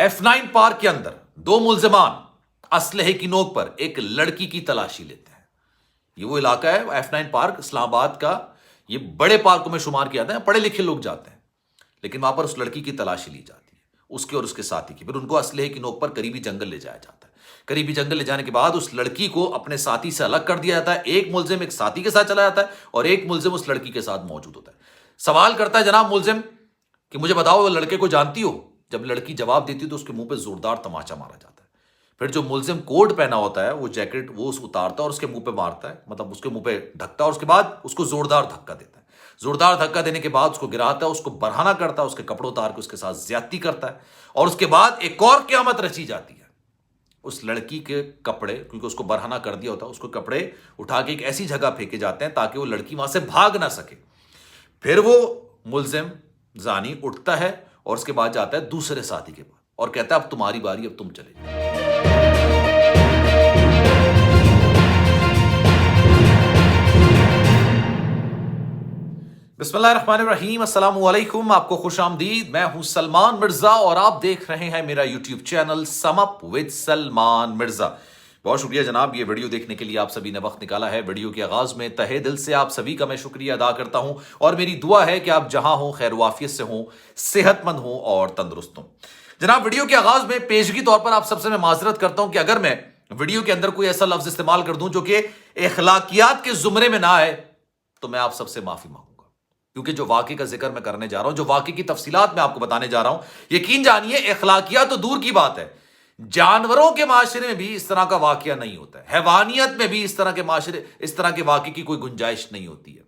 F9 park के अंदर दो मुल्जिमान असलहे की नोक पर एक लड़की की तलाशी लेते हैं। ये वो इलाका है F9 पार्क इस्लामाबाद का, ये बड़े पार्कों में शुमार किया जाता है, पढ़े लिखे लोग जाते हैं। लेकिन वहां पर उस लड़की की तलाशी ली जाती है, उसके और उसके साथी की। फिर उनको असलहे की नोक पर करीबी जंगल ले जाया जाता है। करीबी जंगल ले जाने के बाद उस लड़की को अपने साथी से अलग कर दिया जाता है। एक मुल्जिम एक साथी के साथ चला जाता है और एक मुल्जिम उस लड़की के साथ मौजूद होता है। सवाल करता है जनाब मुल्जिम कि मुझे बताओ वो लड़के को जानती हो? जब लड़की जवाब देती है तो उसके मुंह पे जोरदार तमाचा मारा जाता है। फिर जो मुल्जिम कोट पहना होता है वो जैकेट वो उतारता है और उसके मुंह पे मारता है, मतलब उसके मुंह पे ढकता है और उसके बाद उसको जोरदार धक्का देता है। जोरदार धक्का देने के बाद उसको गिराता है, उसको बरहाना करता है, उसके कपड़े उतार के उसके साथ ज्यादती करता है। और उसके बाद एक और क़यामत रची जाती है। उस लड़की के कपड़े, क्योंकि उसको बरहाना कर दिया होता है, उसको कपड़े उठा के एक ऐसी जगह फेंके जाते हैं ताकि वो लड़की वहां से भाग ना सके। फिर वो मुल्जिम जानी उठता है और उसके बाद जाता है दूसरे साथी के पास और कहता है अब तुम्हारी बारी, अब तुम चले जाओ। बिस्मिल्लाहिर्रहमानिर्रहीम, अस्सलामु अलैकुम, आपको खुश आमदीद। मैं हूं सलमान मिर्जा और आप देख रहे हैं मेरा YouTube channel sum up with Salman Mirza. बहुत शुक्रिया जनाब, ये वीडियो देखने के लिए आप सभी ने वक्त निकाला है। वीडियो के आगाज में तहे दिल से आप सभी का मैं शुक्रिया अदा करता हूं और मेरी दुआ है कि आप जहां हो खैर वाफियत से हो, सेहतमंद हो और तंदुरुस्त हो। जनाब वीडियो के आगाज में पेशगी तौर पर आप सबसे मैं माजरत करता हूं कि अगर मैं वीडियो के अंदर कोई ऐसा लफ्ज इस्तेमाल कर दूं जो कि अखलाकियात के जुमरे में ना आए तो मैं आप सबसे माफी मांगूंगा, क्योंकि जो वाकई का जिक्र मैं करने जा रहा हूं, जो वाकई की तफसीलात मैं आपको बताने जा रहा हूं, यकीन जानिए अखलाकियात तो दूर की बात है, जानवरों के माशरे में भी इस तरह का वाकया नहीं होता है। हैवानियत में भी इस तरह के माशरे, इस तरह के वाकये की कोई गुंजाइश नहीं होती है।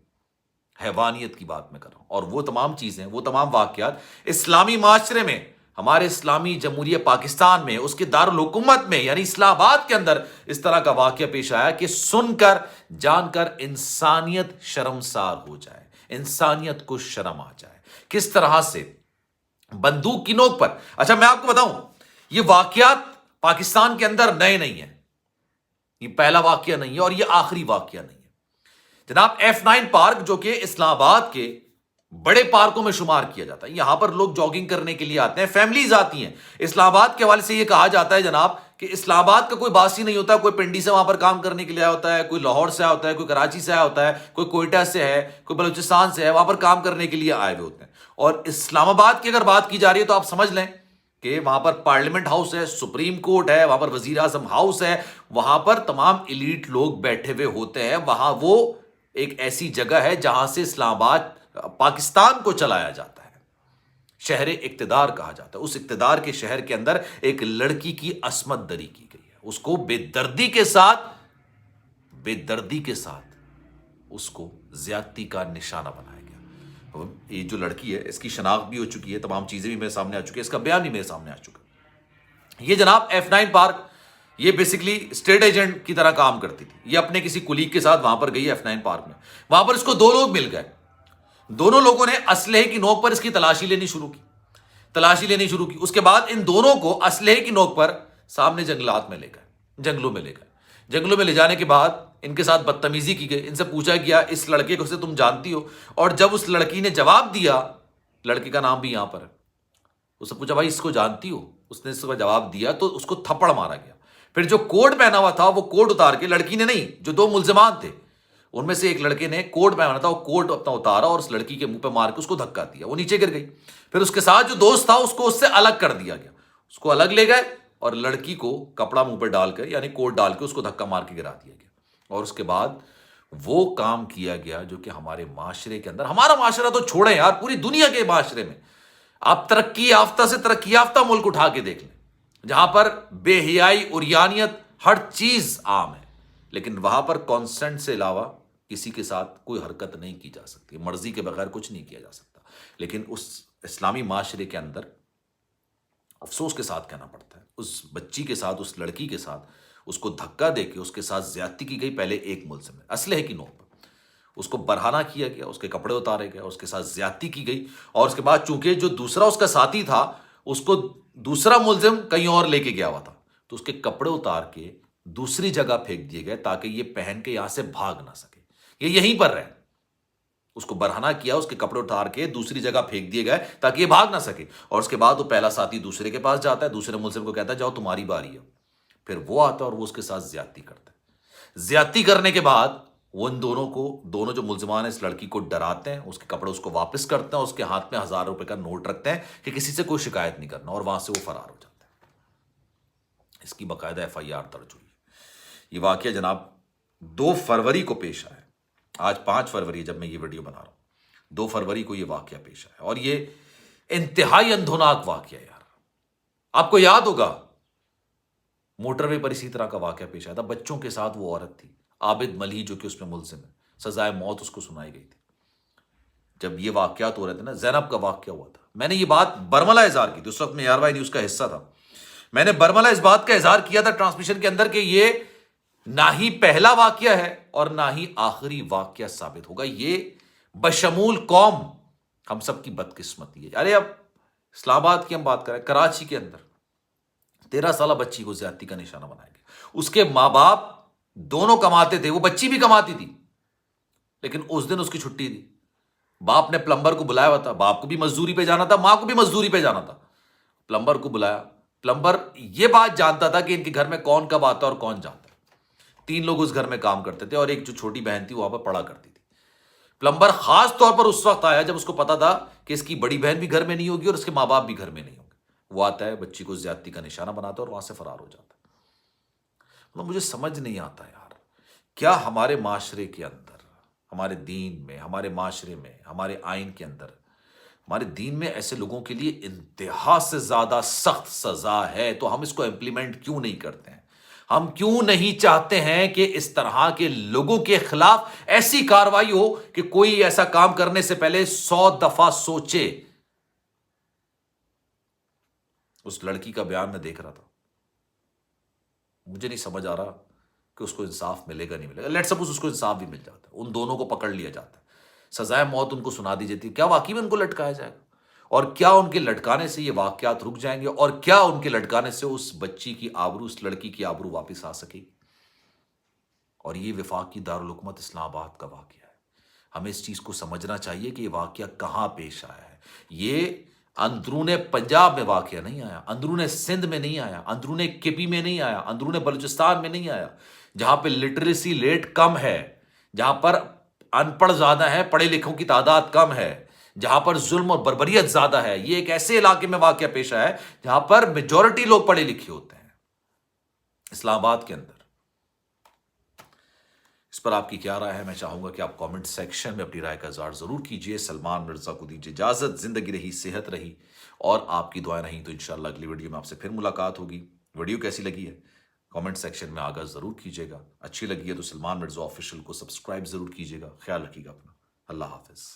हैवानियत की बात मैं कर रहा हूं और वो तमाम चीजें, वो तमाम वाकयात इस्लामी माशरे में, हमारे इस्लामी जमहूरियत पाकिस्तान में, उसके दारुल हुकूमत में यानी इस्लामाबाद के अंदर इस तरह का वाकया पेश आया कि सुनकर जानकर इंसानियत शर्मसार हो जाए, इंसानियत को शर्म आ जाए। किस तरह से बंदूक की नोक पर, अच्छा मैं आपको बताऊं, ये वाकयात पाकिस्तान के अंदर नए नहीं है, ये पहला वाकया नहीं है और ये आखिरी वाकया नहीं है। जनाब F9 पार्क जो कि इस्लामाबाद के बड़े पार्कों में शुमार किया जाता है, यहां पर लोग जॉगिंग करने के लिए आते हैं, फैमिलीज आती हैं। इस्लामाबाद के हवाले से यह कहा जाता है जनाब कि इस्लामाबाद का कोई बासी नहीं होता, कोई पिंडी से वहां पर काम करने के लिए आया होता है, कोई लाहौर से आया होता है, कोई कराची से आया होता है, कोई कोयटा से है, कोई बलूचिस्तान से है, वहां पर काम करने के लिए आए हुए होते हैं। और इस्लामाबाद की अगर बात की जा रही है तो आप समझ लें कि वहां पर पार्लियामेंट हाउस है, सुप्रीम कोर्ट है, वहां पर वजीर आजम हाउस है, वहां पर तमाम एलीट लोग बैठे हुए होते हैं। वहां वो एक ऐसी जगह है जहां से इस्लामाबाद पाकिस्तान को चलाया जाता है, शहर इक्तदार कहा जाता है। उस इक्तदार के शहर के अंदर एक लड़की की अस्मत दरी की गई है, उसको बेदर्दी के साथ उसको ज्यादती का निशाना बनाया गया। ये जो लड़की है इसकी शनाख्त भी हो चुकी है, तमाम चीजें भी मेरे सामने आ चुकी है, इसका बयान भी मेरे सामने आ चुका है। ये जनाब F9 पार्क ये बेसिकली स्टेट एजेंट की तरह काम करती थी। ये अपने किसी कुलीग के साथ वहां पर गई F9 पार्क में, वहां पर इसको दो लोग मिल गए। दोनों लोगों ने असलहे की नोक पर इसकी तलाशी लेनी शुरू की। उसके बाद इन दोनों को असलहे की नोक पर सामने जंगलात में ले गए, जंगलों में ले जाने के बाद इनके साथ बदतमीजी की गई। इनसे पूछा गया इस लड़के को से तुम जानती हो? और जब उस लड़की ने जवाब दिया, लड़के का नाम भी यहां पर है, उससे पूछा भाई इसको जानती हो? उसने इसका जवाब दिया तो उसको थप्पड़ मारा गया। फिर जो कोट पहना हुआ था वो कोट उतार के, लड़की ने नहीं, जो दो मुल्जिमान थे उनमें से एक लड़के ने कोट पहना था, वो कोट अपना उतारा और उस लड़की के मुंह पे मार के उसको धक्का दिया, वो नीचे गिर गई। फिर उसके साथ जो दोस्त था उसको उससे अलग कर दिया गया, उसको अलग ले गए और लड़की को कपड़ा मुंह पर डालकर यानी कोट डाल के उसको धक्का मार के गिरा दिया गया। और उसके बाद वो काम किया गया जो कि हमारे माशरे के अंदर, हमारा माशरा तो छोड़े यार, पूरी दुनिया के माशरे में आप तरक्की याफ्ता से तरक्की याफ्ता मुल्क उठा के देख लें, जहां पर बेहियाई, उरियानियत, हर चीज आम है, लेकिन वहां पर कॉन्सेंट से अलावा किसी के साथ कोई हरकत नहीं की जा सकती, मर्जी के बगैर कुछ नहीं किया जा सकता। लेकिन उस इस्लामी माशरे के अंदर अफसोस के साथ कहना पड़ता है, उस बच्ची के साथ, उस लड़की के साथ उसको धक्का देके उसके साथ ज्यादती की गई। पहले एक मुल्जिम है असलहे की नोक पर, उसको बरहाना किया गया, उसके कपड़े उतारे गए, उसके साथ ज्यादती की गई। और उसके बाद चूंकि जो दूसरा उसका साथी था उसको दूसरा मुल्जिम कहीं और लेके गया हुआ था, तो उसके कपड़े उतार के दूसरी जगह फेंक दिए गए ताकि ये पहन के यहां से भाग ना सके, ये यहीं पर रहे। उसको बरहना किया, उसके कपड़े उतार के दूसरी जगह फेंक दिए गए ताकि ये भाग ना सके। और उसके बाद वो पहला साथी दूसरे के पास जाता है, दूसरे मुलजिम को कहता है जाओ तुम्हारी बारी है। फिर वो आता है और वो उसके साथ ज्यादती करता है। ज्यादती करने के बाद वो इन दोनों जो मुलजिमान है इस लड़की को डराते हैं, उसके कपड़े उसको वापस करते हैं, उसके हाथ में 1000 रुपए का नोट रखते हैं कि किसी से कोई शिकायत नहीं करना, और वहां से वो फरार हो जाते हैं। इसकी बाकायदा FIR दर्ज हुई। ये वाकया जनाब 2 फरवरी को पेश आया। आज 5 फरवरी जब मैं ये वीडियो बना रहा हूं, 2 फरवरी को ये वाकया पेश आया, और ये इंतहाई अंधोनाक वाकया यार। आपको याद होगा मोटरवे पर इसी तरह का वाकया पेश आया था। बच्चों के साथ वो औरत थी आबिद मलही, जो कि उसमें मुलजिम है, सजाए मौत उसको सुनाई गई थी। जब ये वाकयात हो रहे थे ना, ज़ैनब का वाकया हुआ था, मैंने ये बात बरमला इजहार की थी। उस वक्त मैं यारवाई न्यूज़ का हिस्सा था। मैंने बरमला इस बात का इजहार किया था ट्रांसमिशन के अंदर कि ये ना ही पहला वाकया है और ना ही आखिरी वाकया साबित होगा। ये बशमूल कौम हम सब की बदकिस्मती है। अरे अब इस्लामाबाद की हम बात करें, कराची के अंदर 13 साल बच्ची को ज्यादती का निशाना बनाया गया। उसके माँ बाप दोनों कमाते थे, वो बच्ची भी कमाती थी, लेकिन उस दिन उसकी छुट्टी थी। बाप ने प्लम्बर को बुलाया हुआ था, बाप को भी मजदूरी पे जाना था, मां को भी मजदूरी पे जाना था। प्लम्बर को बुलाया, प्लम्बर ये बात जानता था कि इनके घर में कौन कब आता है और कौन जाता है। 3 लोग उस घर में काम करते थे और एक जो छोटी बहन थी वहां पर पढ़ा करती थी। प्लम्बर खास तौर पर उस वक्त आया जब उसको पता था कि इसकी बड़ी बहन भी घर में नहीं होगी और इसके माँ बाप भी घर में नहीं होंगे। वो आता है, बच्ची को ज्यादती का निशाना बनाता है और वहां से फरार हो जाता है। मतलब मुझे समझ नहीं आता यार, क्या हमारे माशरे के अंदर, हमारे दीन में, हमारे माशरे में, हमारे आइन के अंदर, हमारे दीन में ऐसे लोगों के लिए इंतहा से ज्यादा सख्त सजा है, तो हम इसको इंप्लीमेंट क्यों नहीं करते हैं? हम क्यों नहीं चाहते हैं कि इस तरह के लोगों के खिलाफ ऐसी कार्रवाई हो कि कोई ऐसा काम करने से पहले 100 दफा सोचे। उस लड़की का बयान मैं देख रहा था, मुझे नहीं समझ आ रहा कि उसको इंसाफ मिलेगा नहीं मिलेगा। लेट्स सपोज उसको इंसाफ भी मिल जाता है, उन दोनों को पकड़ लिया जाता है, सजाए मौत उनको सुना दी जाती है, क्या वाकई में उनको लटकाया जाएगा? और क्या उनके लटकाने से ये वाकयात रुक जाएंगे? और क्या उनके लटकाने से उस बच्ची की आबरू, उस लड़की की आबरू वापस आ सकेगी? और ये वफाकी दारुल हुकूमत इस्लामाबाद का वाकया है। हमें इस चीज को समझना चाहिए कि ये वाकया कहां पेश आया है। ये अंदरूने पंजाब में वाकया नहीं आया, अंदरूने सिंध में नहीं आया, अंदरूने केपी में नहीं आया, अंदरूने बलूचिस्तान में नहीं आया, जहां पे लिटरेसी रेट कम है, जहां पर अनपढ़ ज्यादा है, पढ़े लिखों की तादाद कम है, जहां पर जुल्म और बर्बरियत ज्यादा है। ये एक ऐसे इलाके में वाकया पेश आया है जहां पर मेजॉरिटी लोग पढ़े लिखे होते हैं, इस्लामाबाद के अंदर। इस पर आपकी क्या राय है? मैं चाहूंगा कि आप कमेंट सेक्शन में अपनी राय का इज़हार जरूर कीजिए। सलमान मिर्जा को दीजिए इजाजत। जिंदगी रही, सेहत रही और आपकी दुआएं रही तो इंशाल्लाह अगली वीडियो में आपसे फिर मुलाकात होगी। वीडियो कैसी लगी है कमेंट सेक्शन में आगाह जरूर कीजिएगा। अच्छी लगी है तो सलमान मिर्जा ऑफिशियल को सब्सक्राइब जरूर कीजिएगा। ख्याल रखिएगा अपना। अल्लाह हाफिज।